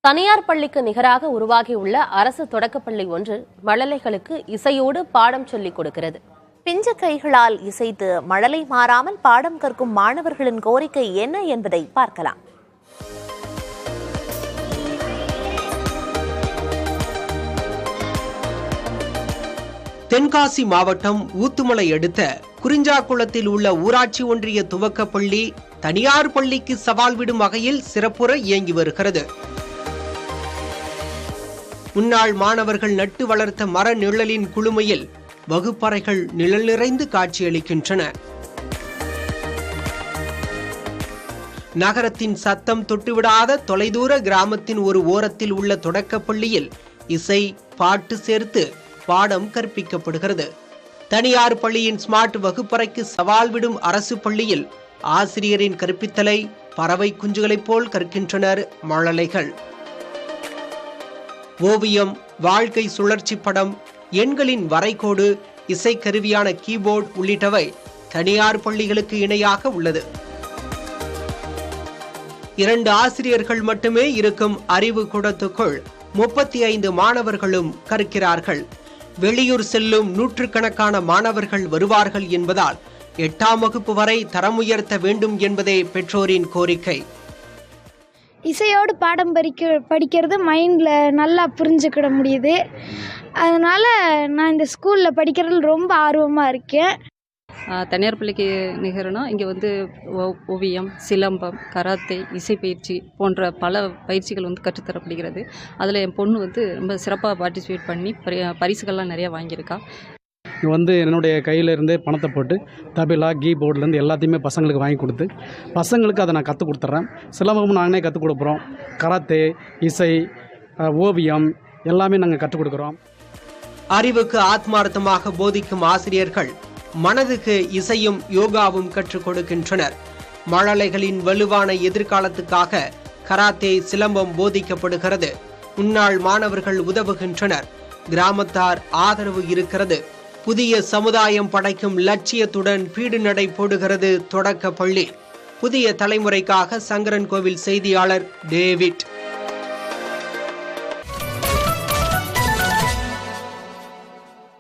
தனியார் பள்ளிக்கு நிகராக உருவாகியுள்ள அரசு தொடக்கப்பள்ளி ஒன்று மழலைகளுக்கு இசையோடு பாடம் சொல்லிக் கொடுக்கிறது. பிஞ்சு கைகளால் இசைத்து மழலை மாறாமல் பாடம் கற்கும் மாணவர்களின் கோரிக்கை என்ன என்பதை பார்க்கலாம். தென்காசி மாவட்டம் ஊத்துமலை அடுத்த குறிஞ்சாக்குளத்தில் உள்ள ஊராட்சி ஒன்றிய துவக்கப்பள்ளி தனியார் பள்ளிக்கு சவால் விடும் வகையில் சிறப்புற இயங்கி வருகிறது. முன்னாள் மாணவர்கள் நட்டு வளர்த்த மர நிழலின் குளுமையில் வகுப்பறைகள் நிழல் நிறைந்து காட்சியளிக்கின்றன. நகரத்தின் சத்தம் தொட்டுவிடாத தொலைதூர கிராமத்தின் ஒரு ஓரத்தில் உள்ள தொடக்கப்பள்ளியில் இசை பாட்டு சேர்த்து பாடம் கற்பிக்கப்படுகிறது. தனியார் பள்ளியின் ஸ்மார்ட் வகுப்பறைக்கு சவால் விடும் அரசு பள்ளியில் ஆசிரியரின் கற்பித்தலை பறவை குஞ்சுகளைப் போல் கற்கின்றனர் மழலைகள். ஓவியம், வாழ்க்கை சுழற்சி படம், எண்களின் வரைகோடு, இசைக்கருவியான கீபோர்டு உள்ளிட்டவை தனியார் பள்ளிகளுக்கு இணையாக உள்ளது. 2 ஆசிரியர்கள் மட்டுமே இருக்கும் அறிவு கூடத்துக்குள் 35 மாணவர்களும் கற்கிறார்கள். வெளியூர் செல்லும் நூற்றுக்கணக்கான மாணவர்கள் வருவார்கள் என்பதால் 8ஆம் வகுப்பு வரை தரம் உயர்த்த வேண்டும் என்பதே பெற்றோரின் கோரிக்கை. இசையோடு பாடம் படிக்கிறது மைண்டில் நல்லா புரிஞ்சுக்கிட முடியுது. அதனால் நான் இந்த ஸ்கூலில் படிக்கிறதுல ரொம்ப ஆர்வமாக இருக்கேன். தனியார் பள்ளிக்கு நிகரனா இங்கே ஓவியம், சிலம்பம், கராத்தே, இசைப்பயிற்சி போன்ற பல பயிற்சிகள் கற்றுத்தரப்படுகிறது. அதில் என் பொண்ணு ரொம்ப சிறப்பாக பார்ட்டிசிபேட் பண்ணி பரிசுகள்லாம் நிறையா வாங்கியிருக்கா. என்னுடைய கையிலேருந்தே பணத்தை போட்டு தபிலா, கீபோர்ட்லேருந்து எல்லாத்தையுமே பசங்களுக்கு வாங்கி கொடுத்து பசங்களுக்கு அதை நான் கற்றுக் கொடுத்துட்றேன். சிலம்பமும் நாங்களே கற்றுக் கொடுக்குறோம். கராத்தே, இசை, ஓவியம் எல்லாமே நாங்கள் கற்றுக் கொடுக்குறோம். அறிவுக்கு ஆத்மார்த்தமாக போதிக்கும் ஆசிரியர்கள் மனதுக்கு இசையும் யோகாவும் கற்றுக் கொடுக்கின்றனர். மழலைகளின் வலுவான எதிர்காலத்துக்காக கராத்தே, சிலம்பம் போதிக்கப்படுகிறது. முன்னாள் மாணவர்கள் உதவுகின்றனர். கிராமத்தார் ஆதரவு இருக்கிறது. புதிய சமுதாயம் படைக்கும் லட்சியத்துடன் பீடு நடை போடுகிறது தொடக்க பள்ளி. புதிய தலைமுறைக்காக சங்கரன் கோவில் செய்தியாளர் டேவிட்.